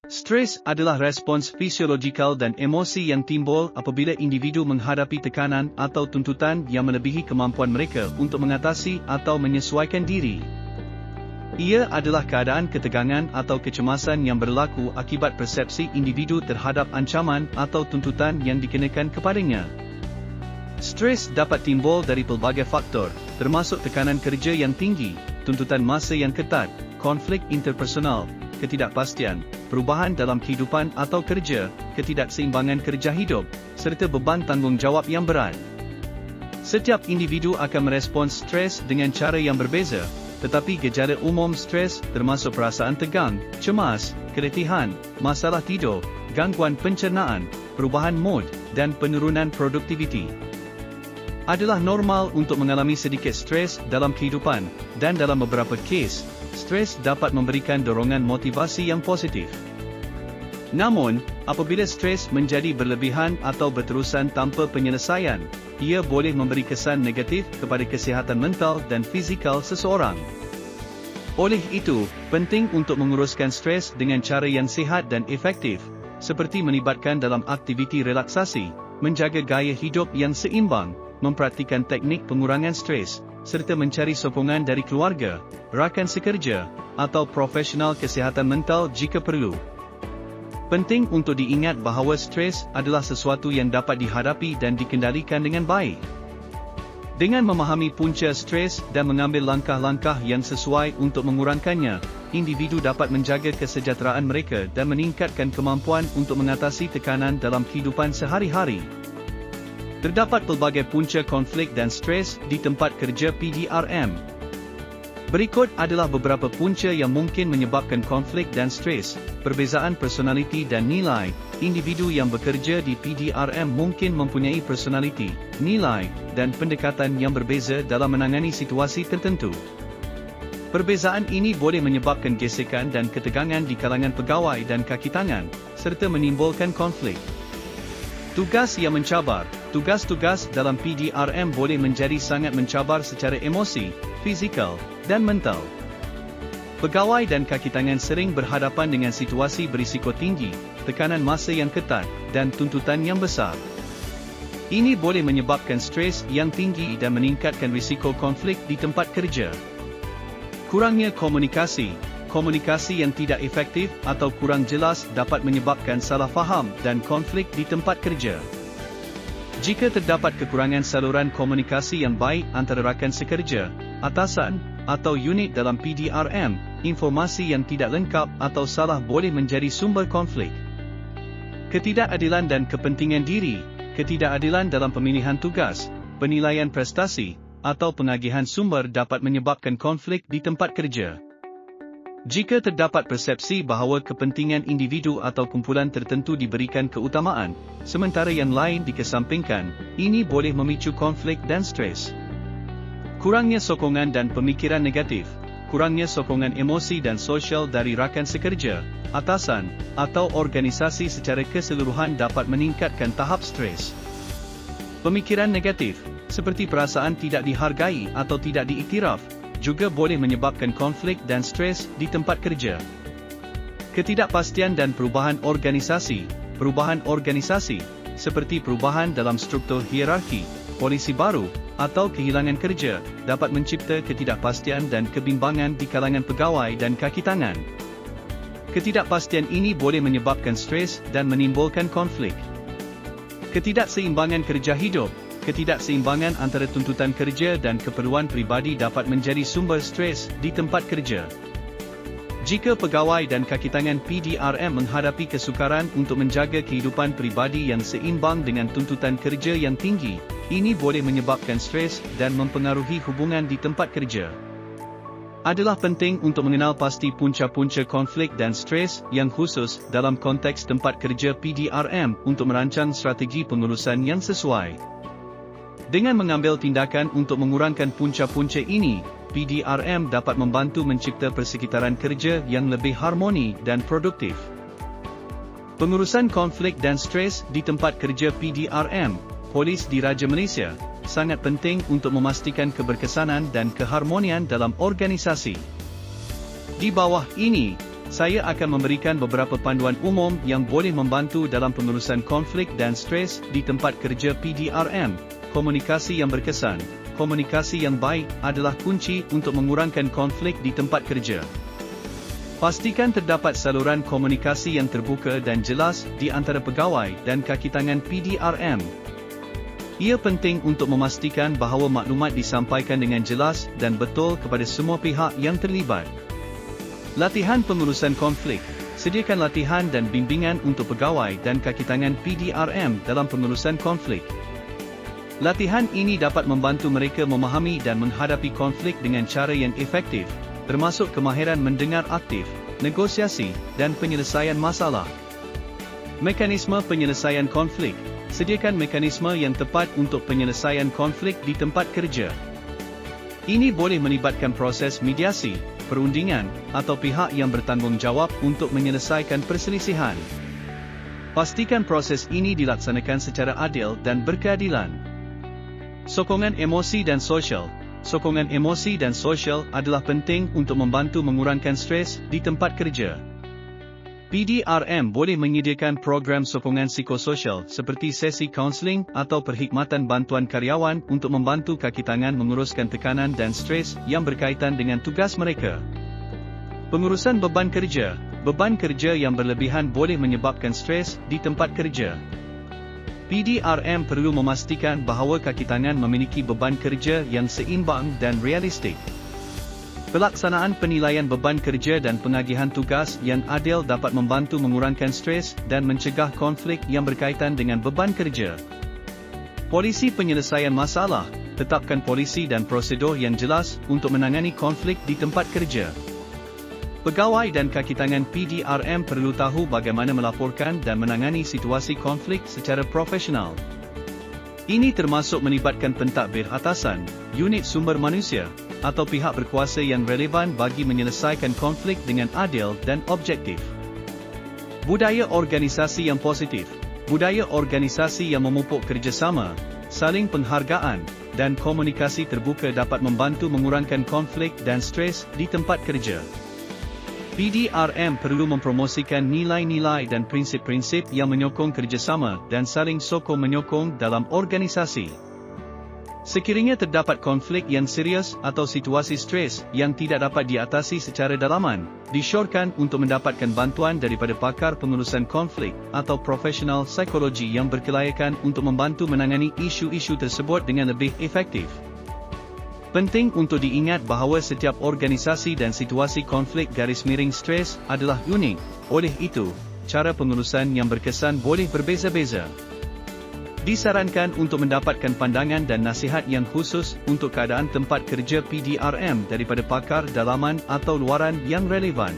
Stres adalah respons fisiologikal dan emosi yang timbul apabila individu menghadapi tekanan atau tuntutan yang melebihi kemampuan mereka untuk mengatasi atau menyesuaikan diri. Ia adalah keadaan ketegangan atau kecemasan yang berlaku akibat persepsi individu terhadap ancaman atau tuntutan yang dikenakan kepadanya. Stres dapat timbul dari pelbagai faktor, termasuk tekanan kerja yang tinggi, tuntutan masa yang ketat, konflik interpersonal, ketidakpastian, perubahan dalam kehidupan atau kerja, ketidakseimbangan kerja hidup, serta beban tanggungjawab yang berat. Setiap individu akan merespons stres dengan cara yang berbeza, tetapi gejala umum stres termasuk perasaan tegang, cemas, keletihan, masalah tidur, gangguan pencernaan, perubahan mood, dan penurunan produktiviti. Adalah normal untuk mengalami sedikit stres dalam kehidupan, dan dalam beberapa kes, stres dapat memberikan dorongan motivasi yang positif. Namun, apabila stres menjadi berlebihan atau berterusan tanpa penyelesaian, ia boleh memberi kesan negatif kepada kesihatan mental dan fizikal seseorang. Oleh itu, penting untuk menguruskan stres dengan cara yang sihat dan efektif, seperti melibatkan dalam aktiviti relaksasi, menjaga gaya hidup yang seimbang, mempraktikkan teknik pengurangan stres, serta mencari sokongan dari keluarga, rakan sekerja, atau profesional kesihatan mental jika perlu. Penting untuk diingat bahawa stres adalah sesuatu yang dapat dihadapi dan dikendalikan dengan baik. Dengan memahami punca stres dan mengambil langkah-langkah yang sesuai untuk mengurangkannya, individu dapat menjaga kesejahteraan mereka dan meningkatkan kemampuan untuk mengatasi tekanan dalam kehidupan sehari-hari. Terdapat pelbagai punca konflik dan stres di tempat kerja PDRM. Berikut adalah beberapa punca yang mungkin menyebabkan konflik dan stres. Perbezaan personaliti dan nilai. Individu yang bekerja di PDRM mungkin mempunyai personaliti, nilai, dan pendekatan yang berbeza dalam menangani situasi tertentu. Perbezaan ini boleh menyebabkan gesekan dan ketegangan di kalangan pegawai dan kaki tangan, serta menimbulkan konflik. Tugas yang mencabar. Tugas-tugas dalam PDRM boleh menjadi sangat mencabar secara emosi, fizikal, dan mental. Pegawai dan kaki tangan sering berhadapan dengan situasi berisiko tinggi, tekanan masa yang ketat, dan tuntutan yang besar. Ini boleh menyebabkan stres yang tinggi dan meningkatkan risiko konflik di tempat kerja. Kurangnya komunikasi. Komunikasi yang tidak efektif atau kurang jelas dapat menyebabkan salah faham dan konflik di tempat kerja. Jika terdapat kekurangan saluran komunikasi yang baik antara rakan sekerja, atasan, atau unit dalam PDRM, informasi yang tidak lengkap atau salah boleh menjadi sumber konflik. Ketidakadilan dan kepentingan diri. Ketidakadilan dalam pemilihan tugas, penilaian prestasi, atau pengagihan sumber dapat menyebabkan konflik di tempat kerja. Jika terdapat persepsi bahawa kepentingan individu atau kumpulan tertentu diberikan keutamaan, sementara yang lain dikesampingkan, ini boleh memicu konflik dan stres. Kurangnya sokongan dan pemikiran negatif. Kurangnya sokongan emosi dan sosial dari rakan sekerja, atasan, atau organisasi secara keseluruhan dapat meningkatkan tahap stres. Pemikiran negatif, seperti perasaan tidak dihargai atau tidak diiktiraf, juga boleh menyebabkan konflik dan stres di tempat kerja. Ketidakpastian dan perubahan organisasi. Perubahan organisasi, seperti perubahan dalam struktur hierarki, polisi baru, atau kehilangan kerja, dapat mencipta ketidakpastian dan kebimbangan di kalangan pegawai dan kaki tangan. Ketidakpastian ini boleh menyebabkan stres dan menimbulkan konflik. Ketidakseimbangan kerja hidup. Ketidakseimbangan antara tuntutan kerja dan keperluan pribadi dapat menjadi sumber stres di tempat kerja. Jika pegawai dan kaki tangan PDRM menghadapi kesukaran untuk menjaga kehidupan pribadi yang seimbang dengan tuntutan kerja yang tinggi, ini boleh menyebabkan stres dan mempengaruhi hubungan di tempat kerja. Adalah penting untuk mengenal pasti punca-punca konflik dan stres yang khusus dalam konteks tempat kerja PDRM untuk merancang strategi pengurusan yang sesuai. Dengan mengambil tindakan untuk mengurangkan punca-punca ini, PDRM dapat membantu mencipta persekitaran kerja yang lebih harmoni dan produktif. Pengurusan konflik dan stres di tempat kerja PDRM, Polis Diraja Malaysia, sangat penting untuk memastikan keberkesanan dan keharmonian dalam organisasi. Di bawah ini, saya akan memberikan beberapa panduan umum yang boleh membantu dalam pengurusan konflik dan stres di tempat kerja PDRM. Komunikasi yang berkesan. Komunikasi yang baik adalah kunci untuk mengurangkan konflik di tempat kerja. Pastikan terdapat saluran komunikasi yang terbuka dan jelas di antara pegawai dan kaki tangan PDRM. Ia penting untuk memastikan bahawa maklumat disampaikan dengan jelas dan betul kepada semua pihak yang terlibat. Latihan pengurusan konflik. Sediakan latihan dan bimbingan untuk pegawai dan kaki tangan PDRM dalam pengurusan konflik. Latihan ini dapat membantu mereka memahami dan menghadapi konflik dengan cara yang efektif, termasuk kemahiran mendengar aktif, negosiasi, dan penyelesaian masalah. Mekanisme penyelesaian konflik. Sediakan mekanisme yang tepat untuk penyelesaian konflik di tempat kerja. Ini boleh melibatkan proses mediasi, perundingan, atau pihak yang bertanggungjawab untuk menyelesaikan perselisihan. Pastikan proses ini dilaksanakan secara adil dan berkeadilan. Sokongan emosi dan sosial. Sokongan emosi dan sosial adalah penting untuk membantu mengurangkan stres di tempat kerja. PDRM boleh menyediakan program sokongan psikososial seperti sesi kaunseling atau perkhidmatan bantuan karyawan untuk membantu kaki tangan menguruskan tekanan dan stres yang berkaitan dengan tugas mereka. Pengurusan beban kerja. Beban kerja yang berlebihan boleh menyebabkan stres di tempat kerja. PDRM perlu memastikan bahawa kaki tangan memiliki beban kerja yang seimbang dan realistik. Pelaksanaan penilaian beban kerja dan pengagihan tugas yang adil dapat membantu mengurangkan stres dan mencegah konflik yang berkaitan dengan beban kerja. Polisi penyelesaian masalah. Tetapkan polisi dan prosedur yang jelas untuk menangani konflik di tempat kerja. Pegawai dan kaki tangan PDRM perlu tahu bagaimana melaporkan dan menangani situasi konflik secara profesional. Ini termasuk melibatkan pentadbir atasan, unit sumber manusia, atau pihak berkuasa yang relevan bagi menyelesaikan konflik dengan adil dan objektif. Budaya organisasi yang positif. Budaya organisasi yang memupuk kerjasama, saling penghargaan, dan komunikasi terbuka dapat membantu mengurangkan konflik dan stres di tempat kerja. PDRM perlu mempromosikan nilai-nilai dan prinsip-prinsip yang menyokong kerjasama dan saling sokong-menyokong dalam organisasi. Sekiranya terdapat konflik yang serius atau situasi stres yang tidak dapat diatasi secara dalaman, disyorkan untuk mendapatkan bantuan daripada pakar pengurusan konflik atau profesional psikologi yang berkelayakan untuk membantu menangani isu-isu tersebut dengan lebih efektif. Penting untuk diingat bahawa setiap organisasi dan situasi konflik _stres adalah unik, oleh itu, cara pengurusan yang berkesan boleh berbeza-beza. Disarankan untuk mendapatkan pandangan dan nasihat yang khusus untuk keadaan tempat kerja PDRM daripada pakar dalaman atau luaran yang relevan.